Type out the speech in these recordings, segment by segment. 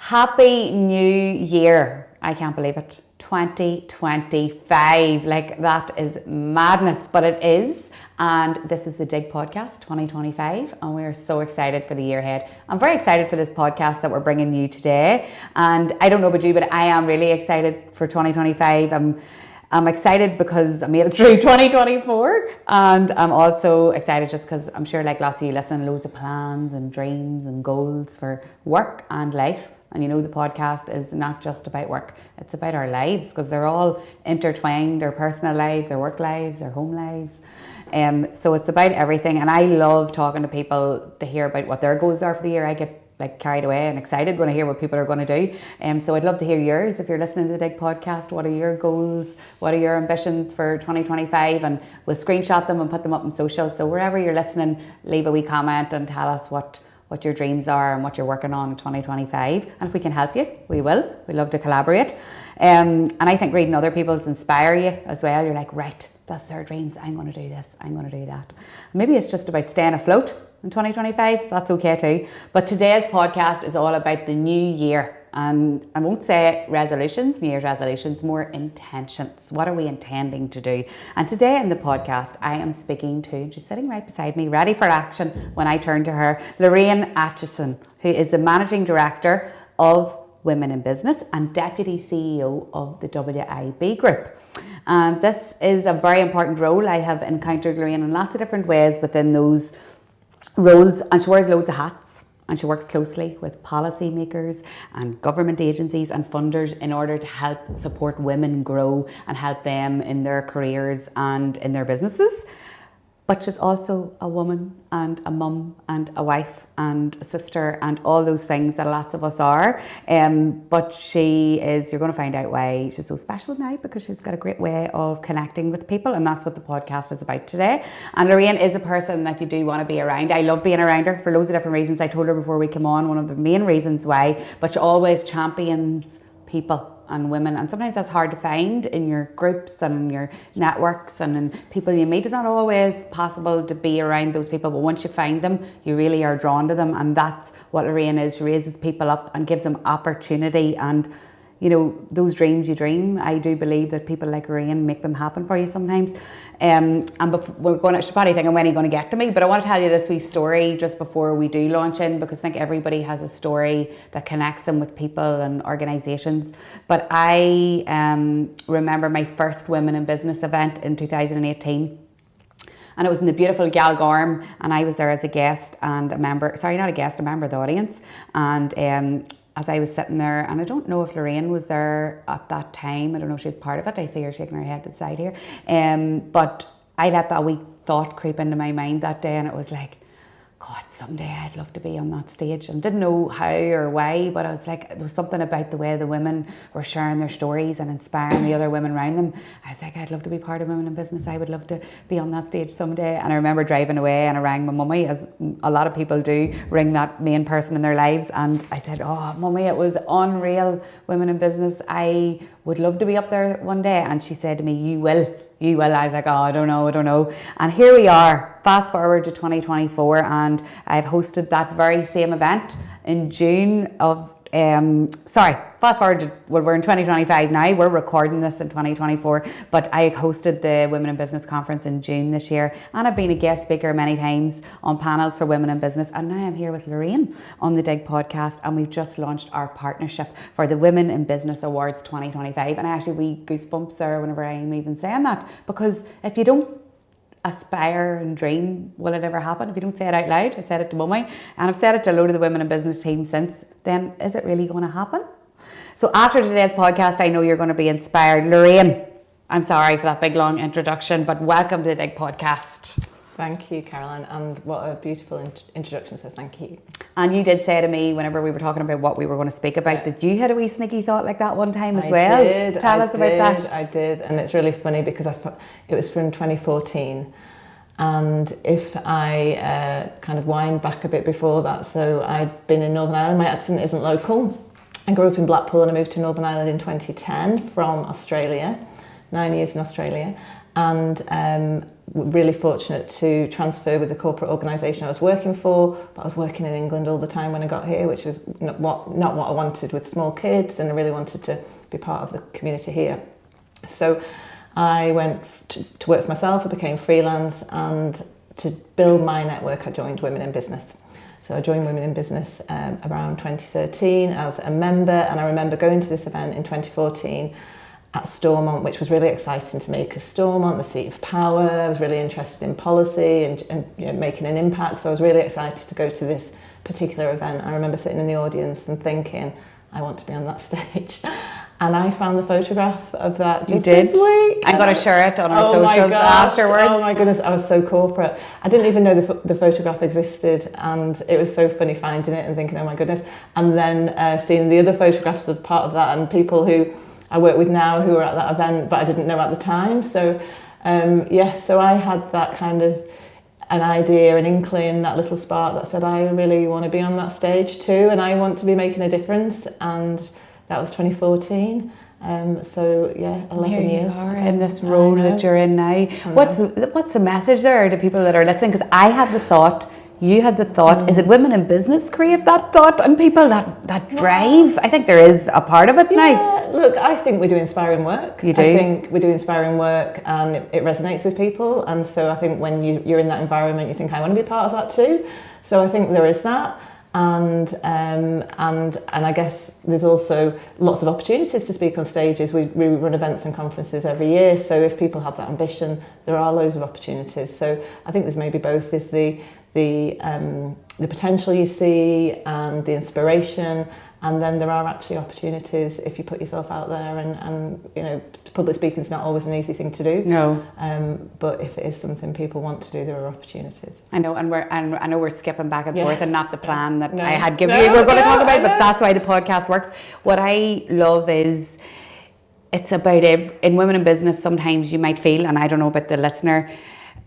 Happy New Year. I can't believe it. 2025. Like, that is madness, but it is. And this is the Dig Podcast 2025, and we are so excited for the year ahead. I'm very excited for this podcast that we're bringing you today. And I don't know about you, but I am really excited for 2025. I'm excited because I made it through 2024, and I'm also excited just because I'm sure, like lots of you listen, loads of plans and dreams and goals for work and life. And you know, the podcast is not just about work, it's about our lives, because they're all intertwined, our personal lives, our work lives, our home lives. So it's about everything, and I love talking to people to hear about what their goals are for the year. I get like carried away and excited when I hear what people are going to do. So I'd love to hear yours. If you're listening to the Dig Podcast, what are your goals? What are your ambitions for 2025? And we'll screenshot them and put them up on social. So wherever you're listening, leave a wee comment and tell us what your dreams are and what you're working on in 2025. And if we can help you, we will. We love to collaborate. And I think reading other people's inspire you as well. You're like, right, that's their dreams. I'm going to do this. I'm going to do that. Maybe it's just about staying afloat in 2025. That's okay too. But today's podcast is all about the new year. And I won't say resolutions, New Year's resolutions, more intentions. What are we intending to do? And today in the podcast, I am speaking to, she's sitting right beside me, ready for action when I turn to her, Lorraine Acheson, who is the Managing Director of Women in Business and Deputy CEO of the WIB Group. And this is a very important role. I have encountered Lorraine in lots of different ways within those roles, and she wears loads of hats. And she works closely with policymakers and government agencies and funders in order to help support women grow and help them in their careers and in their businesses. But she's also a woman and a mum and a wife and a sister and all those things that lots of us are. But she is, you're going to find out why she's so special now, because she's got a great way of connecting with people, and that's what the podcast is about today. And Lorraine is a person that you do want to be around. I love being around her for loads of different reasons. I told her before we came on one of the main reasons why, but she always champions people and women, and sometimes that's hard to find in your groups and in your networks and in people you meet. It's not always possible to be around those people, but once you find them, you really are drawn to them, and that's what Lorraine is. She raises people up and gives them opportunity, and you know, those dreams you dream, I do believe that people like Lorraine make them happen for you sometimes. And we're going to, she's probably thinking, when are you going to get to me? But I want to tell you this wee story just before we do launch in, because I think everybody has a story that connects them with people and organisations. But I remember my first Women in Business event in 2018. And it was in the beautiful Galgorm, and I was there as a guest and a member, sorry, not a guest, a member of the audience. And as I was sitting there, and I don't know if Lorraine was there at that time, I don't know if she's part of it, I see her shaking her head to the side here, but I let that wee thought creep into my mind that day, and it was like, God, someday I'd love to be on that stage. And didn't know how or why, but I was like, there was something about the way the women were sharing their stories and inspiring the other women around them. I was like, I'd love to be part of Women in Business. I would love to be on that stage someday. And I remember driving away and I rang my mummy, as a lot of people do, ring that main person in their lives. And I said, oh, mummy, it was unreal, Women in Business. I would love to be up there one day. And she said to me, you will. You will. I was like, oh, I don't know. And here we are, fast forward to 2024, and I've hosted that very same event in June of, fast forward to, well, we're in 2025 now, we're recording this in 2024, but I hosted the Women in Business Conference in June this year, and I've been a guest speaker many times on panels for women in business, and now I'm here with Lorraine on the Dig Podcast, and we've just launched our partnership for the Women in Business Awards 2025, and I actually, we goosebumps there whenever I'm even saying that, because if you don't aspire and dream, will it ever happen? If you don't say it out loud, I said it to mummy, and I've said it to a load of the Women in Business team since, then is it really going to happen? So after today's podcast, I know you're going to be inspired. Lorraine, I'm sorry for that big long introduction, but welcome to the Dig Podcast. Thank you, Caroline, and what a beautiful introduction, so thank you. And you did say to me, whenever we were talking about what we were going to speak about, that you had a wee sneaky thought like that one time as well. Tell us about that. I did, and it's really funny because it was from 2014. And if I kind of wind back a bit before that, so I'd been in Northern Ireland, my accent isn't local. I grew up in Blackpool and I moved to Northern Ireland in 2010 from Australia, 9 years in Australia. and really fortunate to transfer with the corporate organisation I was working for, but I was working in England all the time when I got here, which was not what I wanted with small kids, and I really wanted to be part of the community here. So I went to work for myself, I became freelance, and to build my network I joined Women in Business. So I joined Women in Business around 2013 as a member, and I remember going to this event in 2014 at Stormont, which was really exciting to me because Stormont, the seat of power, I was really interested in policy and you know, making an impact, so I was really excited to go to this particular event. I remember sitting in the audience and thinking, I want to be on that stage. And I found the photograph of that just this week. I'm going to share it on our socials afterwards. Oh my goodness, I was so corporate. I didn't even know the photograph existed, and it was so funny finding it and thinking, oh my goodness. And then seeing the other photographs of part of that and people who I work with now who were at that event, but I didn't know at the time. So so I had that kind of an idea, an inkling, that little spark that said, I really want to be on that stage too, and I want to be making a difference. And that was 2014. 11 years in this role that you're in now. What's the message there to people that are listening? Because I had the thought, you had the thought, is it Women in Business create that thought and people that drive? I think there is a part of it now. Look, I think we do inspiring work. You do? I think we do inspiring work and it resonates with people. And so I think when you're in that environment, you think, I want to be part of that too. So I think there is that. And I guess there's also lots of opportunities to speak on stages. We run events and conferences every year, so if people have that ambition, there are loads of opportunities. So I think there's maybe both is the potential you see and the inspiration, and then there are actually opportunities if you put yourself out there, and you know, public speaking is not always an easy thing to do. No. But if it is something people want to do, there are opportunities. I know, and I know we're skipping back and forth, and not the plan that I had given you. We're going to talk about, but that's why the podcast works. What I love is it's about in Women in Business. Sometimes you might feel, and I don't know about the listener,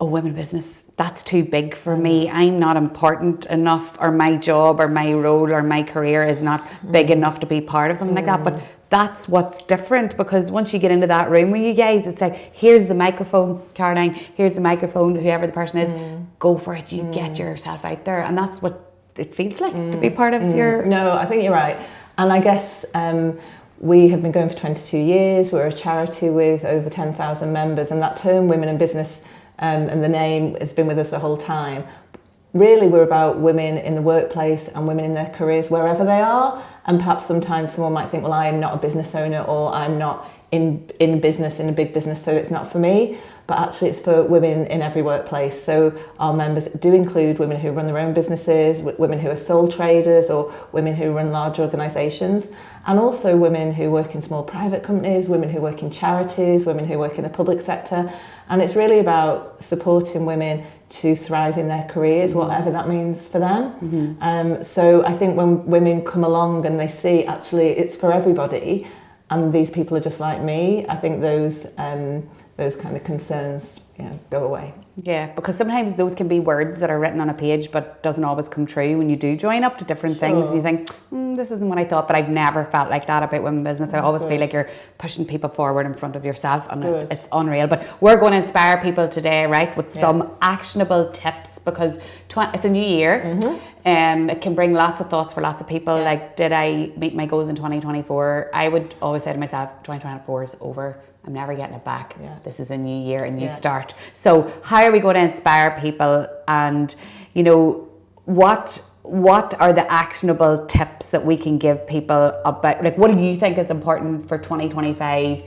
oh, Women in Business, that's too big for me. I'm not important enough, or my job or my role or my career is not big enough to be part of something like that. But that's what's different, because once you get into that room with you guys, it's like, here's the microphone, Caroline, here's the microphone, whoever the person is, go for it, you get yourself out there. And that's what it feels like to be part of your... No, I think you're right. And I guess we have been going for 22 years. We're a charity with over 10,000 members, and that term Women in Business and the name has been with us the whole time. Really, we're about women in the workplace and women in their careers wherever they are. And perhaps sometimes someone might think, well, I'm not a business owner, or I'm not in business, in a big business, so it's not for me. But actually it's for women in every workplace. So our members do include women who run their own businesses, women who are sole traders, or women who run large organisations, and also women who work in small private companies, women who work in charities, women who work in the public sector. And it's really about supporting women to thrive in their careers, whatever that means for them. So I think when women come along and they see actually it's for everybody, and these people are just like me, I think those kind of concerns go away. Yeah, because sometimes those can be words that are written on a page but doesn't always come true when you do join up to different things, and you think, this isn't what I thought. But I've never felt like that about Women in Business. I always feel like you're pushing people forward in front of yourself, and it's unreal. But we're going to inspire people today, right, with some actionable tips, because it's a new year. It can bring lots of thoughts for lots of people. Like, did I meet my goals in 2024? I would always say to myself, 2024 is over. I'm never getting it back. This is a new year, a new start. So how are we going to inspire people? And, you know, what are the actionable tips that we can give people about, like, what do you think is important for 2025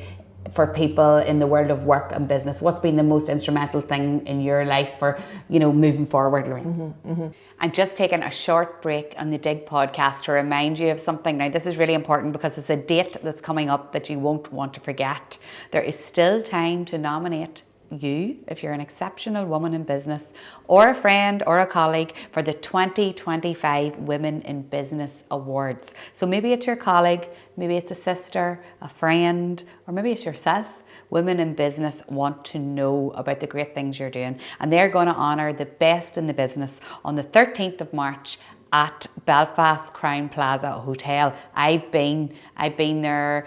for people in the world of work and business? What's been the most instrumental thing in your life for, you know, moving forward, Lorraine? I'm just taking a short break on the Dig podcast to remind you of something. Now, this is really important because it's a date that's coming up that you won't want to forget. There is still time to nominate you, if you're an exceptional woman in business, or a friend or a colleague, for the 2025 Women in Business Awards. So maybe it's your colleague, maybe it's a sister, a friend, or maybe it's yourself. Women in Business want to know about the great things you're doing, and they're going to honour the best in the business on the 13th of March at Belfast Crown Plaza Hotel. I've been there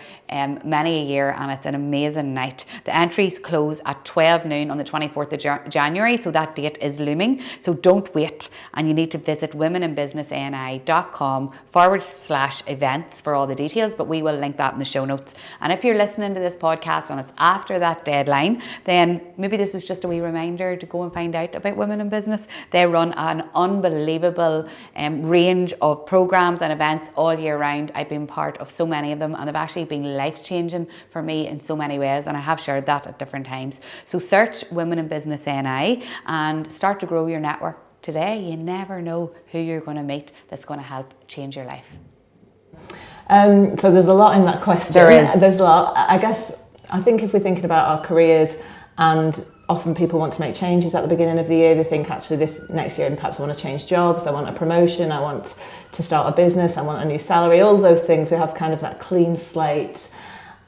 many a year, and it's an amazing night. The entries close at 12 noon on the 24th of January, so that date is looming. So don't wait, and you need to visit womeninbusinessni.com/events for all the details, but we will link that in the show notes. And if you're listening to this podcast and it's after that deadline, then maybe this is just a wee reminder to go and find out about Women in Business. They run an unbelievable range of programs and events all year round. I've been part of so many of them, and they've actually been life-changing for me in so many ways, and I have shared that at different times. So search Women in Business NI and start to grow your network today. You never know who you're going to meet that's going to help change your life. So there's a lot in that question. There's a lot. I think if we're thinking about our careers, and often people want to make changes at the beginning of the year. They think, actually, this next year, perhaps I want to change jobs, I want a promotion, I want to start a business, I want a new salary, all those things. We have kind of that clean slate.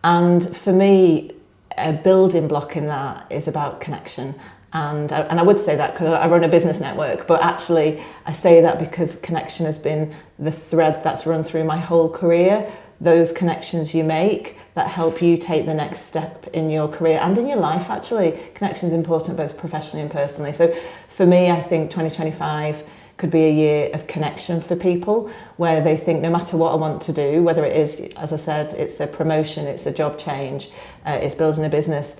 And for me, a building block in that is about connection. And I would say that because I run a business network, but actually I say that because connection has been the thread that's run through my whole career. Those connections you make that help you take the next step in your career and in your life, actually. Connection is important both professionally and personally. So for me, I think 2025 could be a year of connection for people, where they think no matter what I want to do, whether it is, as I said, it's a promotion, it's a job change, it's building a business,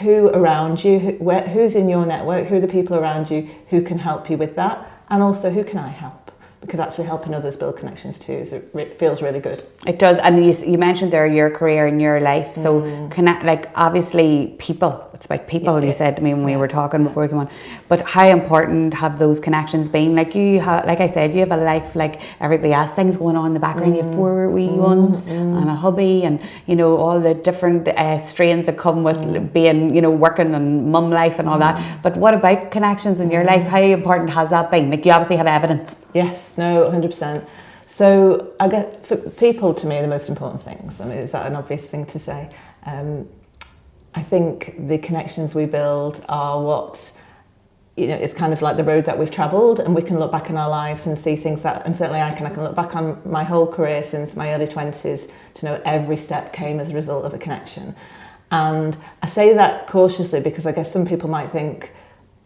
who around you, who's in your network, who are the people around you who can help you with that, and also who can I help? Because actually helping others build connections too feels really good. It does. And you mentioned there your career and your life. So obviously people, it's about people, you said to me when we were talking before we came on. But how important have those connections been? Like like I said, you have a life like everybody else, things going on in the background. You have 4 wee ones and a hubby, and all the different strains that come with being, working and mum life and all that. But what about connections in your life? How important has that been? Like, you obviously have evidence. Yes, no, 100%. So I guess for people, to me, the most important things, is that an obvious thing to say? I think the connections we build are what, it's kind of like the road that we've travelled, and we can look back in our lives and see things that, and certainly I can look back on my whole career since my early 20s to know every step came as a result of a connection. And I say that cautiously because I guess some people might think,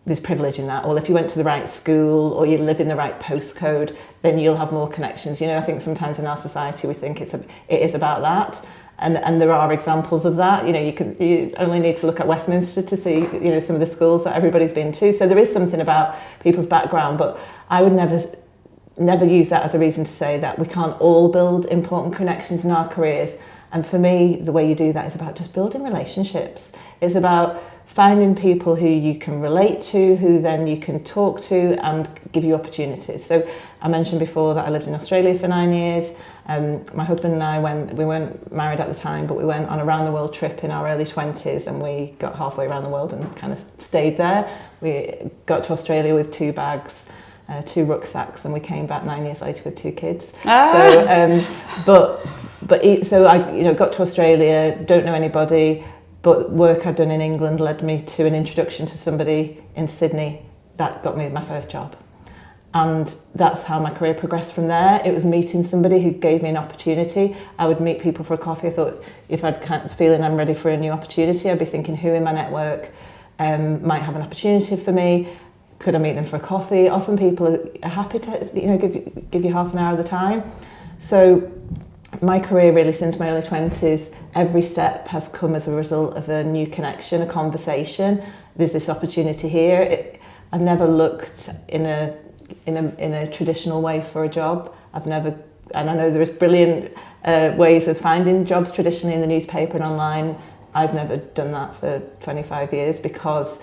there's privilege in that. Well, if you went to the right school or you live in the right postcode, then you'll have more connections. I think sometimes in our society we think it is about that, and there are examples of that. You only need to look at Westminster to see some of the schools that everybody's been to. So there is something about people's background, but I would never use that as a reason to say that we can't all build important connections in our careers. And for me, the way you do that is about just building relationships. It's about finding people who you can relate to, who then you can talk to and give you opportunities. So I mentioned before that I lived in Australia for 9 years. My husband and I we weren't married at the time, but we went on a round the world trip in our early 20s, and we got halfway around the world and kind of stayed there. We got to Australia with 2 bags, 2 rucksacks, and we came back 9 years later with 2 kids. So I got to Australia, don't know anybody, but work I'd done in England led me to an introduction to somebody in Sydney that got me my first job. And that's how my career progressed from there. It was meeting somebody who gave me an opportunity. I would meet people for a coffee. I thought if I'd kind of feeling I'm ready for a new opportunity, I'd be thinking who in my network might have an opportunity for me. Could I meet them for a coffee? Often people are happy to give you half an hour of the time. So my career really since my early 20s, every step has come as a result of a new connection, a conversation. There's this opportunity here. I've never looked in a traditional way for a job. And I know there is brilliant ways of finding jobs traditionally in the newspaper and online. I've never done that for 25 years because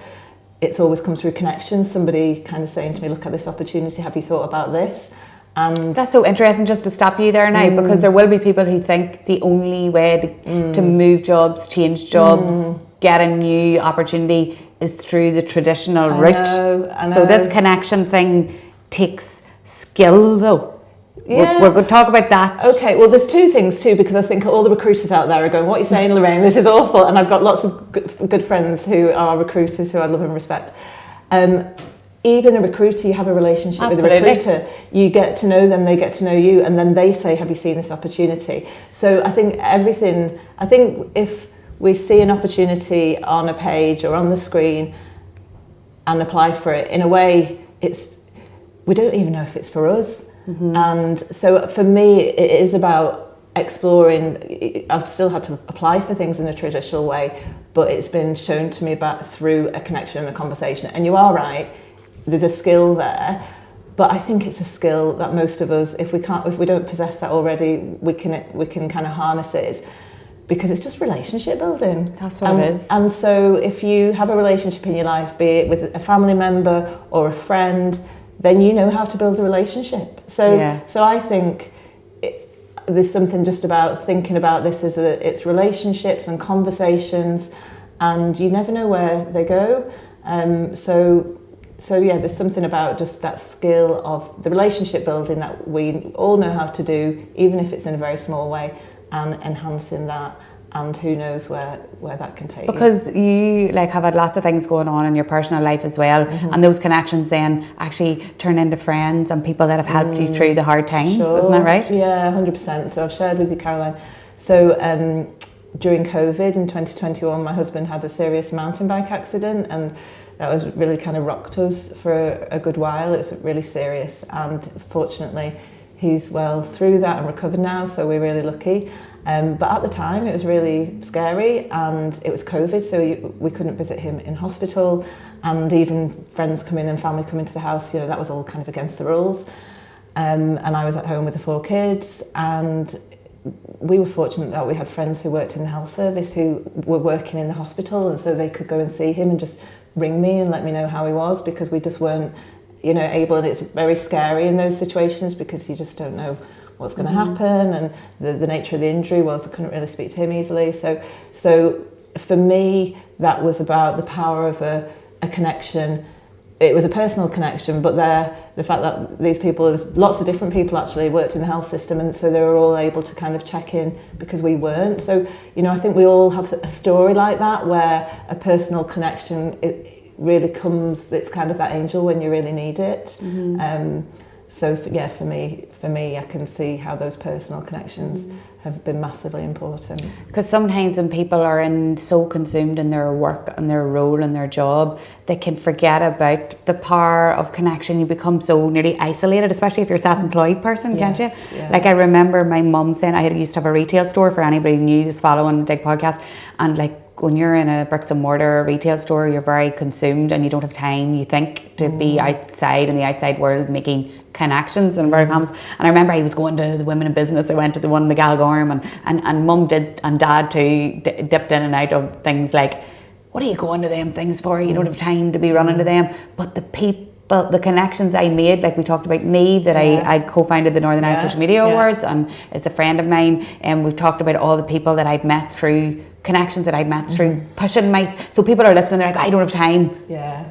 it's always come through connections. Somebody kind of saying to me, look at this opportunity, have you thought about this? And that's so interesting, just to stop you there now, because there will be people who think the only way to move jobs, change jobs, get a new opportunity is through the traditional route. I know. So this connection thing takes skill though. Yeah. We're going to talk about that. Okay, well there's 2 things too, because I think all the recruiters out there are going, what are you saying, Lorraine? This is awful. And I've got lots of good friends who are recruiters who I love and respect. even a recruiter, you have a relationship Absolutely. with a recruiter, you get to know them, they get to know you, and then they say, have you seen this opportunity? So I think if we see an opportunity on a page or on the screen and apply for it, in a way, we don't even know if it's for us. And so for me, it is about exploring. I've still had to apply for things in a traditional way, but it's been shown to me through a connection and a conversation. And you are right, there's a skill there, but I think it's a skill that most of us, if we don't possess that already, we can kind of harness it, because it's just relationship building. That's what it is. And so if you have a relationship in your life, be it with a family member or a friend, then you know how to build a relationship. So I think there's something just about thinking about this as it's relationships and conversations, and you never know where they go. So yeah, there's something about just that skill of the relationship building that we all know how to do, even if it's in a very small way, and enhancing that. And who knows where that can take you. Because you have had lots of things going on in your personal life as well, and those connections then actually turn into friends and people that have helped you through the hard times, isn't that right? Yeah, 100%. So I've shared with you, Caroline. So during COVID in 2021, my husband had a serious mountain bike accident, and that was really kind of rocked us for a good while. It was really serious, and fortunately he's well through that and recovered now, so we're really lucky. But at the time it was really scary, and it was COVID, so we couldn't visit him in hospital, and even friends come in and family come into the house, that was all kind of against the rules. And I was at home with the 4 kids, and we were fortunate that we had friends who worked in the health service who were working in the hospital, and so they could go and see him and just ring me and let me know how he was, because we just weren't able, and it's very scary in those situations because you just don't know what's going to happen, and the nature of the injury was I couldn't really speak to him easily. So for me, that was about the power of a connection. It was a personal connection, but the fact that these people, there was lots of different people actually worked in the health system, and so they were all able to kind of check in because we weren't. So, I think we all have a story like that where a personal connection, it really comes, it's kind of that angel when you really need it. So for me, I can see how those personal connections have been massively important. Because sometimes when people are so consumed in their work and their role and their job, they can forget about the power of connection. You become so nearly isolated, especially if you're a self-employed person, can't you? Yeah. I remember my mum saying, I used to have a retail store, for anybody new who's following the Dig podcast, and when you're in a bricks and mortar retail store, you're very consumed and you don't have time, you think, to be outside in the outside world making connections and very comes. And I remember I was going to the women in business. I went to the one in the Galgorm, and mum did, and dad too, dipped in and out of things like, what are you going to them things for? You don't have time to be running to them. But the people, the connections I made, we talked about Neve, that I co-founded the Northern Ireland Social Media Awards, and is a friend of mine, and we've talked about all the people that I've met through connections that I met through pushing so people are listening, they're like, I don't have time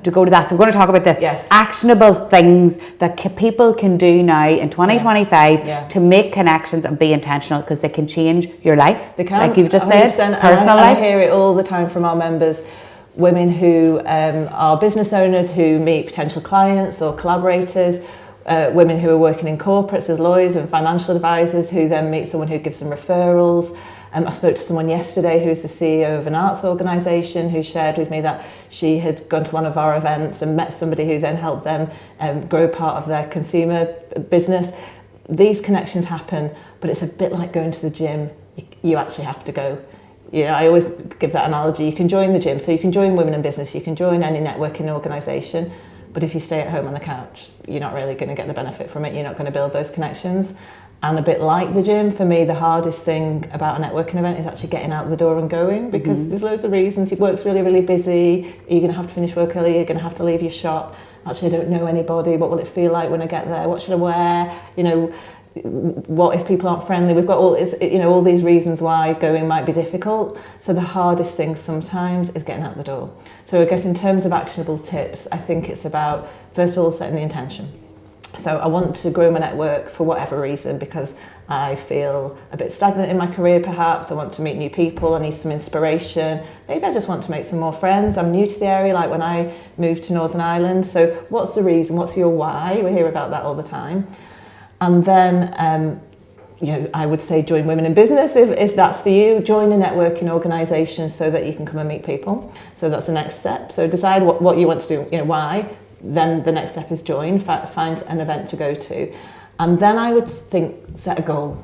to go to that. So we're going to talk about this. Actionable things that people can do now in 2025 to make connections and be intentional, because they can change your life. They can, like you've just said, personal life. I hear it all the time from our members, women who are business owners who meet potential clients or collaborators, women who are working in corporates as lawyers and financial advisors who then meet someone who gives them referrals. I spoke to someone yesterday who's the CEO of an arts organisation who shared with me that she had gone to one of our events and met somebody who then helped them grow part of their consumer business. These connections happen, but it's a bit like going to the gym. You actually have to go. I always give that analogy. You can join the gym, so you can join Women in Business, you can join any networking organisation, but if you stay at home on the couch, you're not really going to get the benefit from it. You're not going to build those connections. And a bit like the gym, for me, the hardest thing about a networking event is actually getting out the door and going, because there's loads of reasons. Your work's really, really busy. You're going to have to finish work early. You're going to have to leave your shop. Actually, I don't know anybody. What will it feel like when I get there? What should I wear? What if people aren't friendly? We've got all these reasons why going might be difficult. So the hardest thing sometimes is getting out the door. So I guess in terms of actionable tips, I think it's about, first of all, setting the intention. So I want to grow my network for whatever reason, because I feel a bit stagnant in my career perhaps. I want to meet new people, I need some inspiration. Maybe I just want to make some more friends. I'm new to the area, like when I moved to Northern Ireland. So what's the reason? What's your why? We hear about that all the time. And then I would say join Women in Business if that's for you. Join a networking organisation so that you can come and meet people. So that's the next step. So decide what you want to do, why. Then the next step is join, find an event to go to. And then I would think, set a goal.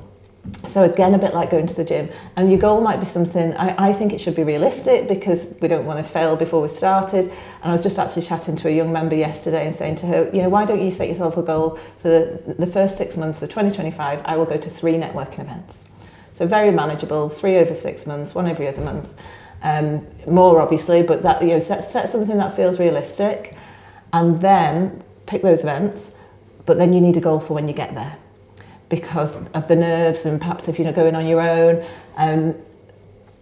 So again, a bit like going to the gym. And your goal might be something, I think it should be realistic, because we don't want to fail before we started. And I was just actually chatting to a young member yesterday and saying to her, why don't you set yourself a goal for the first 6 months of 2025, I will go to 3 networking events. So very manageable, 3 over 6 months, 1 every other month. More obviously, but that set something that feels realistic, and then pick those events. But then you need a goal for when you get there, because of the nerves, and perhaps if you're going on your own. And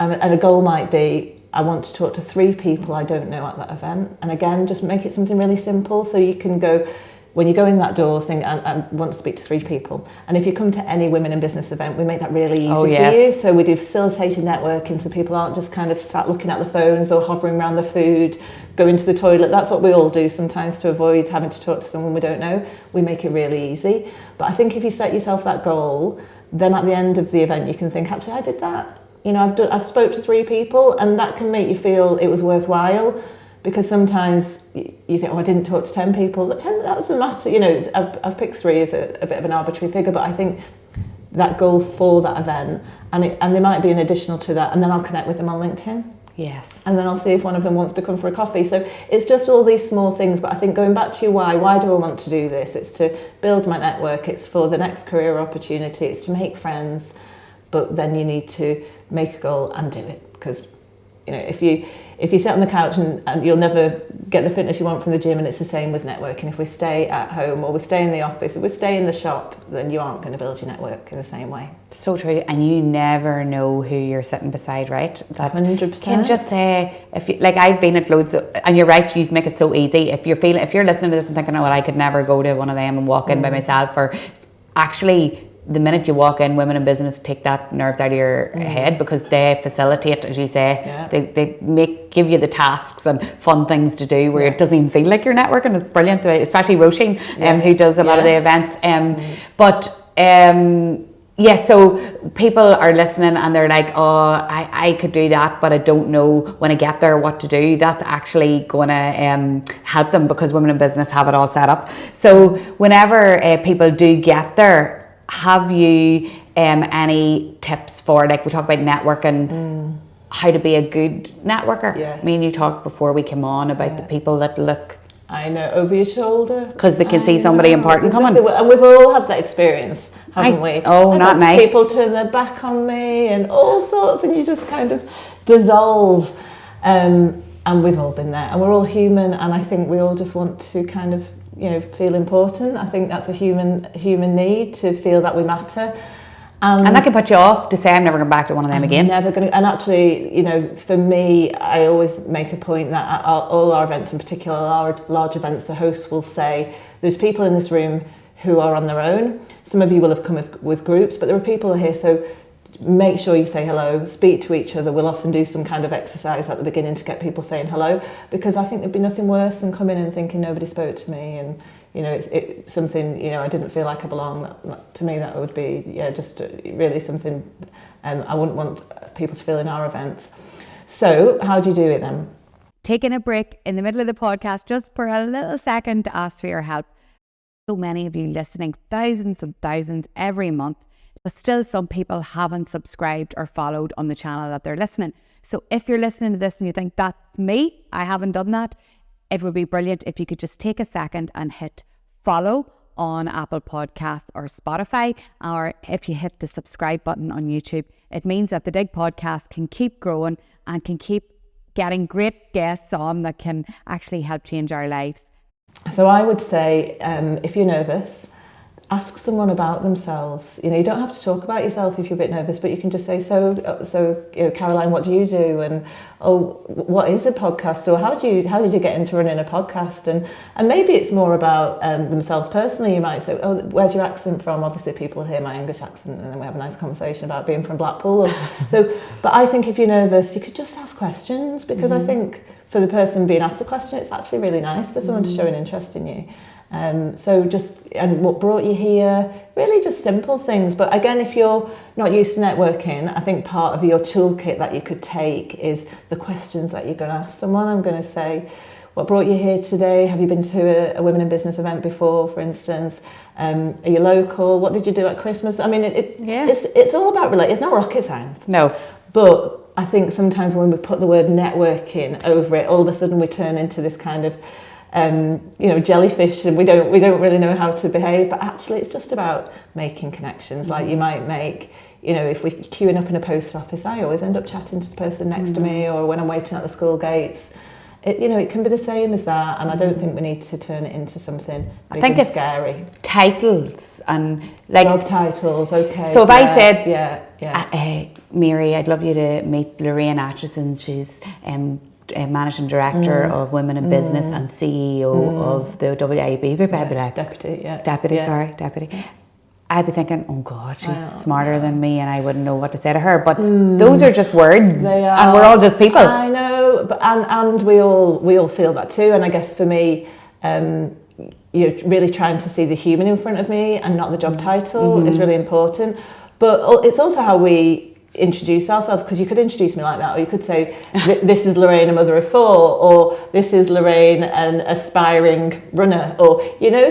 a goal might be, I want to talk to 3 people I don't know at that event. And again, just make it something really simple, so you can go, when you go in that door, think, I want to speak to 3 people. And if you come to any Women in Business event, we make that really easy for you. So we do facilitated networking, so people aren't just kind of sat looking at the phones or hovering around the food, going to the toilet. That's what we all do sometimes to avoid having to talk to someone we don't know. We make it really easy. But I think if you set yourself that goal, then at the end of the event, you can think, actually, I did that. I've spoke to 3 people, and that can make you feel it was worthwhile. Because sometimes you think, I didn't talk to 10 people. That doesn't matter. I've picked 3 as a bit of an arbitrary figure, but I think that goal for that event, and there might be an additional to that, and then I'll connect with them on LinkedIn. Yes. And then I'll see if one of them wants to come for a coffee. So it's just all these small things. But I think going back to your why do I want to do this? It's to build my network. It's for the next career opportunity. It's to make friends. But then you need to make a goal and do it. Because, if you sit on the couch and you'll never get the fitness you want from the gym, and it's the same with networking. If we stay at home, or we stay in the office, or we stay in the shop, then you aren't going to build your network in the same way. So true. And you never know who you're sitting beside, right? That 100%. Can just say, I've been at loads of, and you're right, you make it so easy. If you're listening to this and thinking, I could never go to one of them and walk in by myself, or actually, the minute you walk in, Women in Business take that nerves out of your head, because they facilitate, as you say. Yeah. They give you the tasks and fun things to do where it doesn't even feel like you're networking. It's brilliant, especially Roisin, who does a lot of the events. So people are listening and they're like, I could do that, but I don't know when I get there what to do. That's actually going to help them, because Women in Business have it all set up. So whenever people do get there, have you any tips for, we talk about networking, how to be a good networker? Yes. I mean, you talked before we came on about the people that look... I know, over your shoulder. Because they can see somebody important coming. And we've all had that experience, haven't we? Oh, not nice. People turn their back on me and all sorts, and you just kind of dissolve. And we've all been there, and we're all human, and I think we all just want to kind of feel important. I think that's a human need, to feel that we matter. And that can put you off to say, I'm never going back to one of them again. Never going to. And actually, for me, I always make a point that at all our events, in particular large events, the hosts will say, there's people in this room who are on their own. Some of you will have come with groups, but there are people here, so make sure you say hello, speak to each other. We'll often do some kind of exercise at the beginning to get people saying hello, because I think there'd be nothing worse than coming in and thinking nobody spoke to me, and it's something, I didn't feel like I belong. To me, that would be just really something I wouldn't want people to feel in our events. So how do you do it then? Taking a break in the middle of the podcast just for a little second to ask for your help. So many of you listening, thousands and thousands every month, but still some people haven't subscribed or followed on the channel that they're listening. So if you're listening to this and you think, that's me, I haven't done that, it would be brilliant if you could just take a second and hit follow on Apple Podcasts or Spotify, or if you hit the subscribe button on YouTube. It means that the Dig Podcast can keep growing and can keep getting great guests on that can actually help change our lives. So I would say, if you're nervous, ask someone about themselves. You know, you don't have to talk about yourself if you're a bit nervous, but you can just say, so you know, Caroline, what do you do? And what is a podcast? Or how did you get into running a podcast? And maybe it's more about themselves personally. You might say, oh, where's your accent from? Obviously, people hear my English accent, and then we have a nice conversation about being from Blackpool. But I think if you're nervous, you could just ask questions, because I think for the person being asked the question, it's actually really nice for someone to show an interest in you. And what brought you here, really just simple things. But again, if you're not used to networking, I think part of your toolkit that you could take is the questions that you're going to ask someone. I'm going to say, what brought you here today? Have you been to a Women in Business event before, for instance? Are you local? What did you do at Christmas? I mean, it's all about it's not rocket science. No. But I think sometimes when we put the word networking over it, all of a sudden we turn into this kind of jellyfish, and we don't really know how to behave. But actually, it's just about making connections. Like you might make, if we're queuing up in a post office, I always end up chatting to the person next to me, or when I'm waiting at the school gates. It can be the same as that, and I don't think we need to turn it into something big and scary. Titles and job titles. Okay. So if I said, Mary, I'd love you to meet Lorraine Acheson. She's Managing Director of Women in Business and CEO of the WIB Group. I'd be like, Deputy. I'd be thinking, oh God, she's smarter than me, and I wouldn't know what to say to her. But those are just words, and we're all just people. I know, but and we all feel that too. And I guess for me, you're really trying to see the human in front of me and not the job title is really important. But it's also how we introduce ourselves, because you could introduce me like that, or you could say, this is Lorraine, a mother of 4, or this is Lorraine, an aspiring runner, or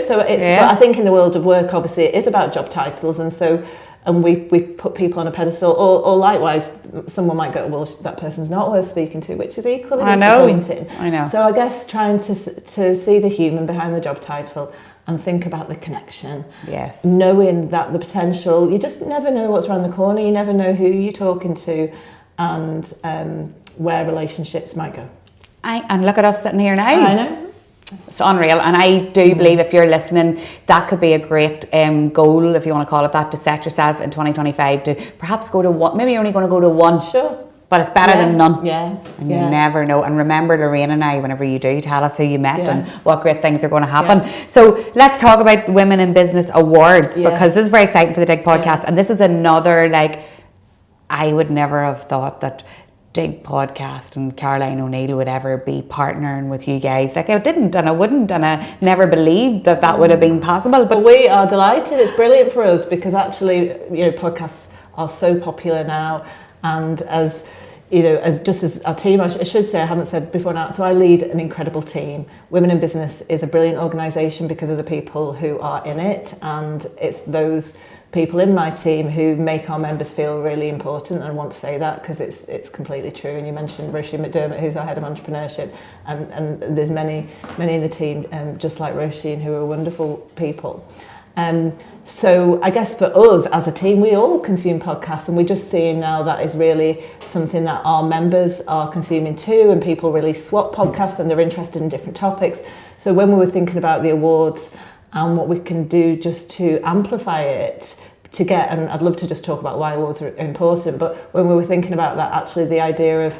so it's but I think in the world of work, obviously it is about job titles, and we put people on a pedestal, or likewise someone might go, well, that person's not worth speaking to, which is equally disappointing. I know. So I guess trying to see the human behind the job title and think about the connection. Yes. Knowing that the potential, you just never know what's around the corner. You never know who you're talking to, and where relationships might go. And look at us sitting here now. I know. It's unreal. And I do believe if you're listening, that could be a great goal, if you want to call it that, to set yourself in 2025 to perhaps go to one. Maybe you're only going to go to one. Sure. But it's better than none. Yeah. And you never know. And remember, Lorraine and I, whenever you do, tell us who you met and what great things are going to happen. Yeah. So let's talk about Women in Business Awards, because this is very exciting for the Dig podcast. Yeah. And this is another, I would never have thought that Dig podcast and Caroline O'Neill would ever be partnering with you guys. I didn't, and I wouldn't, and I never believed that would have been possible. But we are delighted. It's brilliant for us, because actually, podcasts are so popular now. And as our team, I should say, I haven't said before now, so I lead an incredible team. Women in Business is a brilliant organisation because of the people who are in it, and it's those people in my team who make our members feel really important. And I want to say that because it's completely true. And you mentioned Roisin McDermott, who's our head of entrepreneurship, and there's many in the team, just like Roisin, who are wonderful people. So I guess for us as a team, we all consume podcasts, and we're just seeing now that is really something that our members are consuming too, and people really swap podcasts and they're interested in different topics. So when we were thinking about the awards and what we can do just to amplify it to get, and I'd love to just talk about why awards are important, but when we were thinking about that, actually the idea of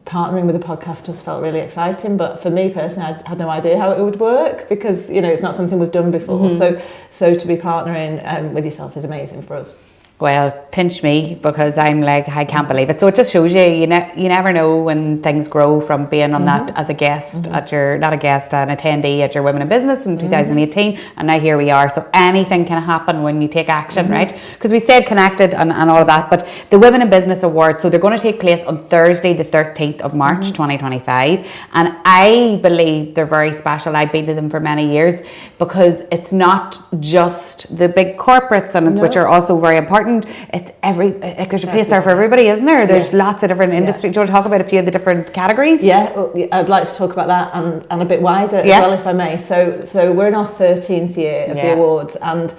partnering with a podcast just felt really exciting. But for me personally, I had no idea how it would work, because it's not something we've done before. So to be partnering with yourself is amazing for us. Well, pinch me, because I'm I can't believe it. So it just shows you never know when things grow from being on that as a guest an attendee at your Women in Business in 2018, and now here we are. So anything can happen when you take action, right? Because we stayed connected and all of that. But the Women in Business Awards, so they're going to take place on Thursday the 13th of March 2025, and I believe they're very special. I've been to them for many years, because it's not just the big corporates, which are also very important. It's there's a place there for everybody, isn't there? There's lots of different industries. Do you want to talk about a few of the different categories? Yeah, well, I'd like to talk about that and a bit wider as well, if I may. So we're in our 13th year of the awards, and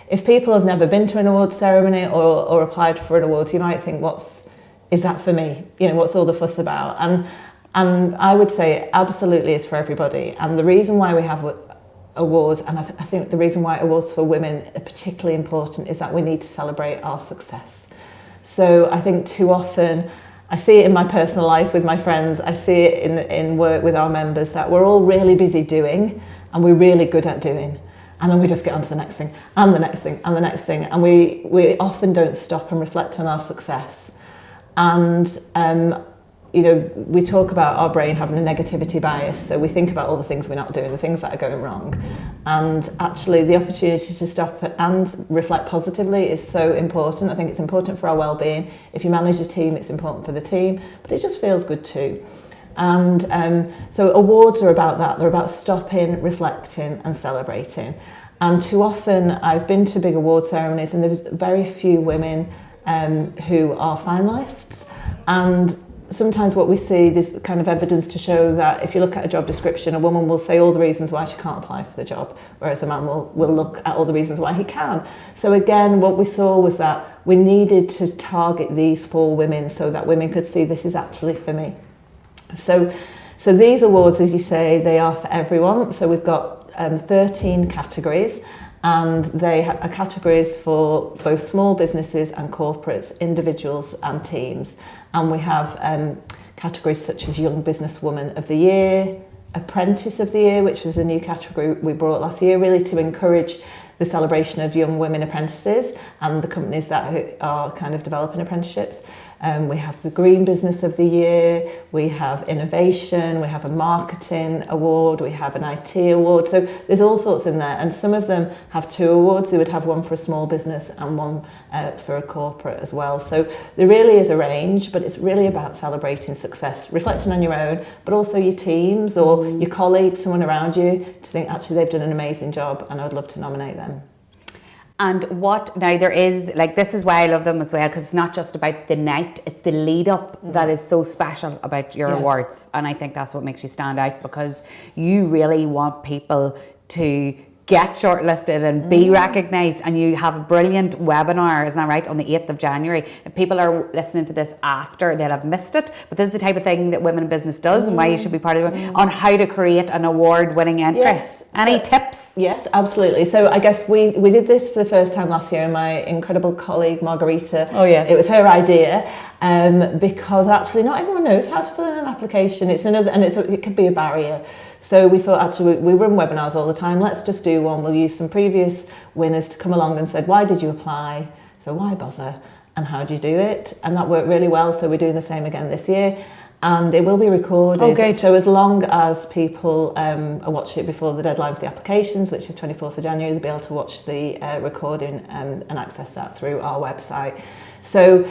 if people have never been to an awards ceremony or applied for an awards, you might think, is that for me? What's all the fuss about? And I would say it absolutely is for everybody. And the reason why we have awards, and I think the reason why awards for women are particularly important is that we need to celebrate our success. So I think too often, I see it in my personal life with my friends, I see it in work with our members, that we're all really busy doing and we're really good at doing. And then we just get on to the next thing and the next thing and the next thing. And we often don't stop and reflect on our success. And, we talk about our brain having a negativity bias. So we think about all the things we're not doing, the things that are going wrong. And actually the opportunity to stop and reflect positively is so important. I think it's important for our well-being. If you manage a team, it's important for the team, but it just feels good too. And so awards are about that. They're about stopping, reflecting and celebrating. And too often I've been to big award ceremonies and there's very few women who are finalists. And sometimes what we see, there's kind of evidence to show that if you look at a job description, a woman will say all the reasons why she can't apply for the job, whereas a man will look at all the reasons why he can. So again, what we saw was that we needed to target these 4 women so that women could see this is actually for me. So these awards, as you say, they are for everyone. So we've got 13 categories, and they are categories for both small businesses and corporates, individuals and teams. And we have categories such as Young Businesswoman of the Year, Apprentice of the Year, which was a new category we brought last year, really to encourage the celebration of young women apprentices and the companies that are kind of developing apprenticeships. We have the Green Business of the Year, we have Innovation, we have a Marketing Award, we have an IT Award. So there's all sorts in there, and some of them have 2 awards. They would have one for a small business and one for a corporate as well. So there really is a range, but it's really about celebrating success, reflecting on your own, but also your teams or your colleagues, someone around you, to think actually they've done an amazing job and I would love to nominate them. And now there is, this is why I love them as well, because it's not just about the night, it's the lead up that is so special about your awards. And I think that's what makes you stand out, because you really want people to get shortlisted and be recognised, and you have a brilliant webinar, isn't that right, on the 8th of January. If people are listening to this after, they'll have missed it, but this is the type of thing that Women in Business does and why you should be part of it, on how to create an award-winning entry. Yes. Any tips? Yes, absolutely. So I guess we did this for the first time last year, and my incredible colleague Margarita, it was her idea, because actually not everyone knows how to fill in an application. It could be a barrier. So we thought, actually, we run webinars all the time. Let's just do one. We'll use some previous winners to come along and said, why did you apply? So why bother? And how do you do it? And that worked really well. So we're doing the same again this year. And it will be recorded. Oh, good. So as long as people watch it before the deadline for the applications, which is 24th of January, they'll be able to watch the recording and access that through our website. So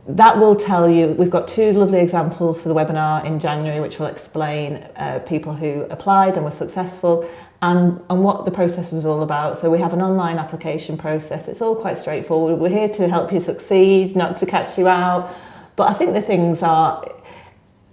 that will tell you, we've got 2 lovely examples for the webinar in January, which will explain people who applied and were successful and what the process was all about. So we have an online application process. It's all quite straightforward. We're here to help you succeed, not to catch you out. But I think the things are,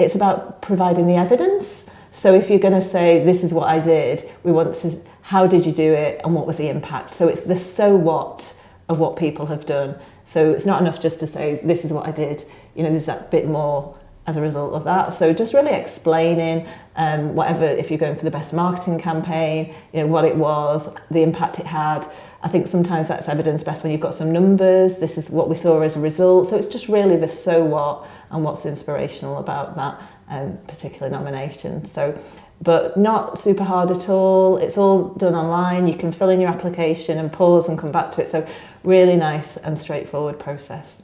it's about providing the evidence. So if you're going to say, this is what I did, we want to, how did you do it and what was the impact? So it's the so what of what people have done. So it's not enough just to say, this is what I did. There's that bit more as a result of that. So just really explaining whatever, if you're going for the best marketing campaign, what it was, the impact it had. I think sometimes that's evidence best when you've got some numbers. This is what we saw as a result. So it's just really the so what and what's inspirational about that particular nomination. So, but not super hard at all. It's all done online. You can fill in your application and pause and come back to it. So really nice and straightforward process.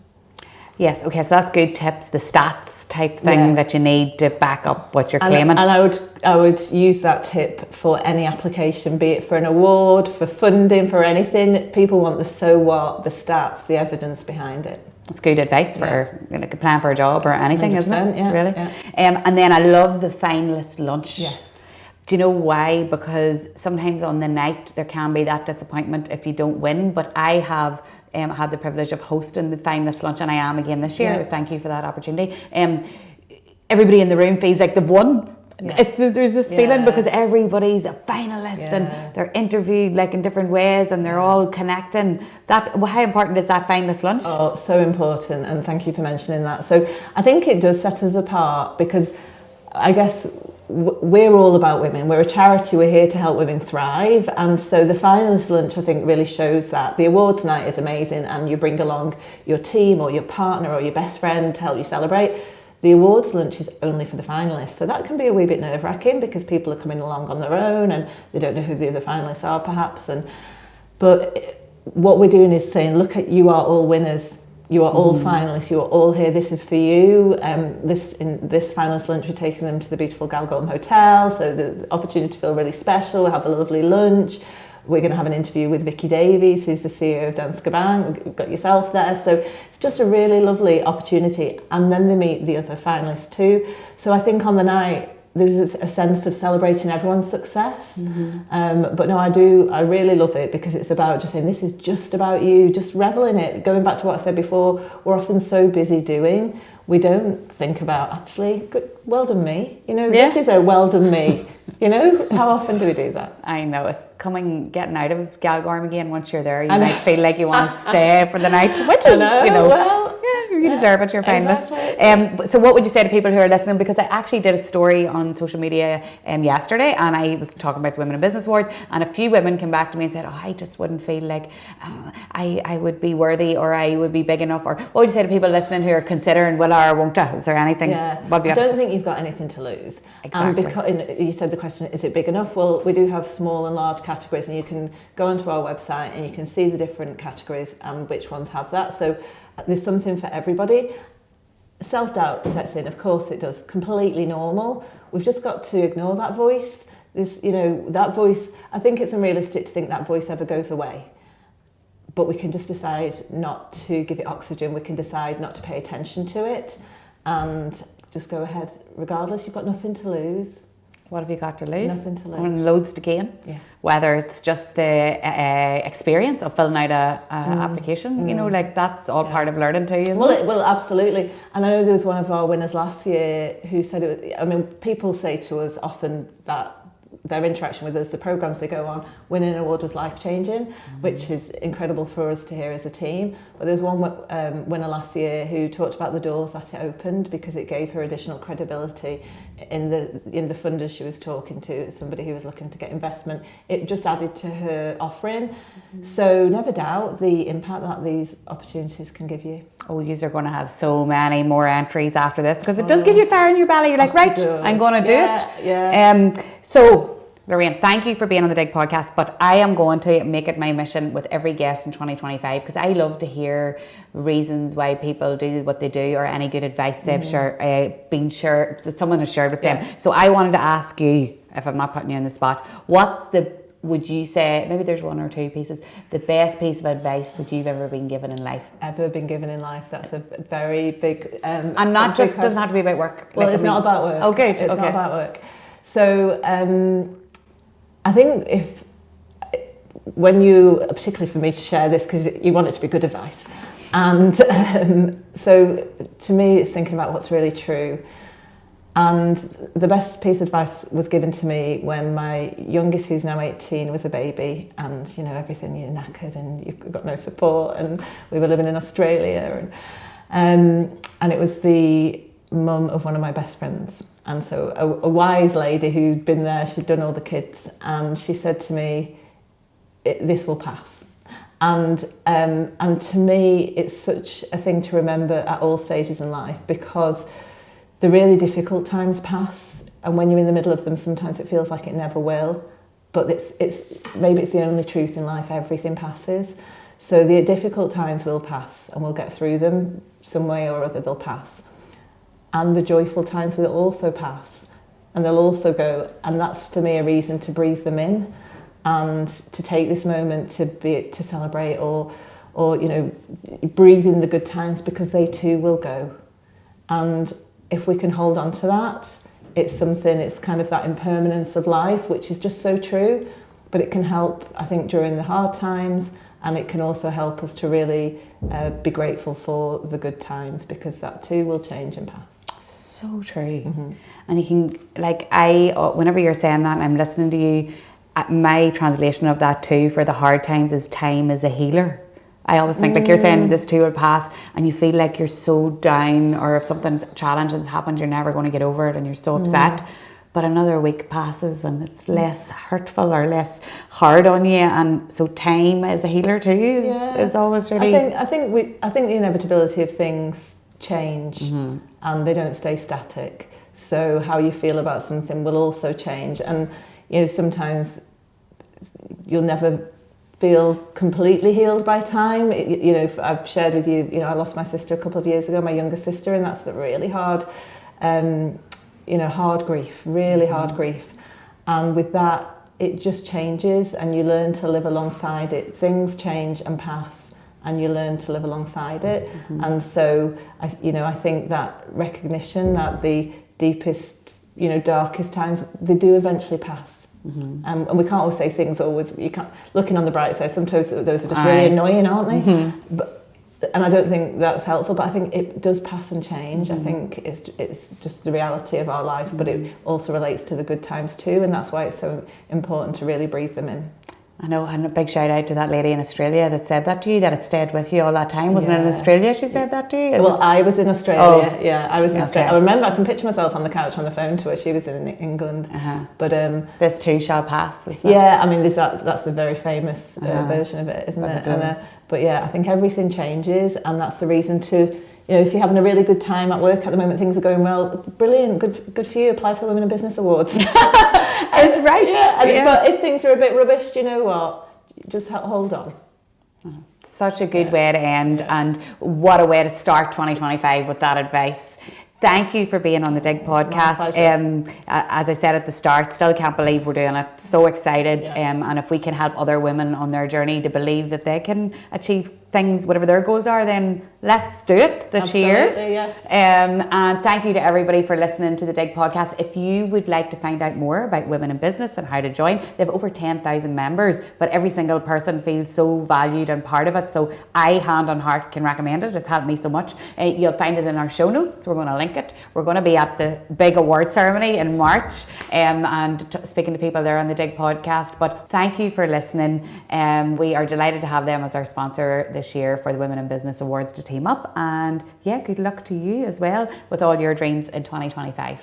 Yes, okay, so that's good tips, the stats type thing that you need to back up what you're claiming. And I would use that tip for any application, be it for an award, for funding, for anything. People want the so what, the stats, the evidence behind it. It's good advice for applying for a job or anything, isn't it? Yeah, really. Yeah. And then I love the finalist lunch. Yes. Do you know why? Because sometimes on the night there can be that disappointment if you don't win. But I have had the privilege of hosting the finalist lunch, and I am again this year. Yeah. Thank you for that opportunity. Everybody in the room feels like they've won. Yeah. There's this feeling because everybody's a finalist and they're interviewed in different ways and they're all connecting. How important is that finalist lunch? Oh, so important, and thank you for mentioning that. So I think it does set us apart, because I guess we're all about women. We're a charity. We're here to help women thrive. And so the finalist lunch, I think, really shows that. The awards night is amazing, and you bring along your team or your partner or your best friend to help you celebrate. The awards lunch is only for the finalists. So that can be a wee bit nerve-wracking because people are coming along on their own and they don't know who the other finalists are perhaps. But what we're doing is saying, look, you are all winners. You are all finalists. You are all here. This is for you. In this finalist lunch, we're taking them to the beautiful Galgorm Hotel, so the opportunity to feel really special. We'll have a lovely lunch. We're going to have an interview with Vicky Davies, who's the CEO of Danske Bank. We've got yourself there. So it's just a really lovely opportunity. And then they meet the other finalists too. So I think on the night, there's a sense of celebrating everyone's success. But no, I really love it because it's about just saying, this is just about you, just revel in it. Going back to what I said before, we're often so busy doing, we don't think about, actually, good, well done me. This is a well done me. How often do we do that? I know, it's getting out of Galgorm again. Once you're there, you might feel like you want to stay for the night, which is, you deserve it, you're finalist. Exactly. So what would you say to people who are listening? Because I actually did a story on social media yesterday, and I was talking about the Women in Business Awards, and a few women came back to me and said, I just wouldn't feel like I would be worthy, or I would be big enough. Or what would you say to people listening who are considering, will I or won't I? Is there anything? Yeah, I don't think you've got anything to lose. Exactly. Because you said the question, is it big enough? Well, we do have small and large categories, and you can go onto our website and you can see the different categories and which ones have that. So there's something for everybody. Self-doubt sets in, of course it does, completely normal. We've just got to ignore that voice. That voice, I think it's unrealistic to think that voice ever goes away. But we can just decide not to give it oxygen. We can decide not to pay attention to it and just go ahead regardless. You've got nothing to lose. What have you got to lose? Nothing to lose. And loads to gain. Yeah. Whether it's just the experience of filling out a application, that's all part of learning too, isn't it? Well, absolutely. And I know there was one of our winners last year who said, people say to us often that their interaction with us, the programs they go on, winning an award was life-changing, which is incredible for us to hear as a team. But there was one winner last year who talked about the doors that it opened because it gave her additional credibility in the funders she was talking to, somebody who was looking to get investment. It just added to her offering. So never doubt the impact that these opportunities can give you. Oh, you're going to have so many more entries after this because it does give you fire in your belly. You're like, right, I'm going to do it. Yeah. So, Lorraine, thank you for being on the Dig podcast, but I am going to make it my mission with every guest in 2025 because I love to hear reasons why people do what they do or any good advice they've been shared, someone has shared with them. So I wanted to ask you, if I'm not putting you on the spot, would you say, maybe there's one or two pieces, the best piece of advice that you've ever been given in life? Ever been given in life? That's a very big... and not just, doesn't have to be about work. Well, it's not about work. Oh, good. It's not about work. So I think particularly for me to share this, because you want it to be good advice. And so to me, it's thinking about what's really true. And the best piece of advice was given to me when my youngest, who's now 18, was a baby, and everything, you're knackered and you've got no support, and we were living in Australia, and it was the mum of one of my best friends, and so a wise lady who'd been there, she'd done all the kids, and she said to me, "This will pass." And to me, it's such a thing to remember at all stages in life, because the really difficult times pass, and when you're in the middle of them, sometimes it feels like it never will. But maybe it's the only truth in life. Everything passes. So the difficult times will pass, and we'll get through them some way or other. They'll pass, and the joyful times will also pass, and they'll also go. And that's for me a reason to breathe them in, and to take this moment to celebrate or breathe in the good times, because they too will go. And if we can hold on to that, it's kind of that impermanence of life, which is just so true, but it can help, I think, during the hard times, and it can also help us to really be grateful for the good times, because that too will change and pass. So true. Mm-hmm. And you can, whenever you're saying that and I'm listening to you, my translation of that too for the hard times is time is a healer. I always think, like you're saying, this too will pass, and you feel like you're so down, or if something challenging has happened, you're never going to get over it and you're so upset. but another week passes and it's less hurtful or less hard on you, and so time as a healer too is always really. I think the inevitability of things change, and they don't stay static. So how you feel about something will also change, and sometimes you'll never feel completely healed by time. I've shared with you, I lost my sister a couple of years ago, my younger sister, and that's really hard. Hard grief, really hard grief. And with that, it just changes and you learn to live alongside it. Things change and pass and you learn to live alongside it. And so, I think that recognition that the deepest, darkest times, they do eventually pass. And we can't always say things always, you can't, looking on the bright side, sometimes those are just really annoying, aren't they? And I don't think that's helpful, but I think it does pass and change. I think it's just the reality of our life, but it also relates to the good times too, and that's why it's so important to really breathe them in. I know, and a big shout out to that lady in Australia that said that to you, that it stayed with you all that time. Wasn't it in Australia she said that to you? I was in Australia. I was in Australia. I remember, I can picture myself on the couch on the phone to her. She was in England. But this too shall pass. That's the very famous version of it, isn't it? But I think everything changes, and that's the reason to, if you're having a really good time at work at the moment, things are going well, brilliant, good for you, apply for the Women in Business Awards. It's right. But if things are a bit rubbish, do you know what? Just hold on. Such a good way to end, and what a way to start 2025 with that advice. Thank you for being on the Dig podcast. As I said at the start, still can't believe we're doing it. So excited. And if we can help other women on their journey to believe that they can achieve things, whatever their goals are, then let's do it this year. Yes. And thank you to everybody for listening to the Dig podcast. If you would like to find out more about women in business and how to join, they have over 10,000 members, but every single person feels so valued and part of it. So I, hand on heart, can recommend it. It's helped me so much. You'll find it in our show notes. We're going to link it. We're going to be at the big award ceremony in March and speaking to people there on the Dig podcast. But thank you for listening. We are delighted to have them as our sponsor this year for the Women in Business Awards to team up, and good luck to you as well with all your dreams in 2025.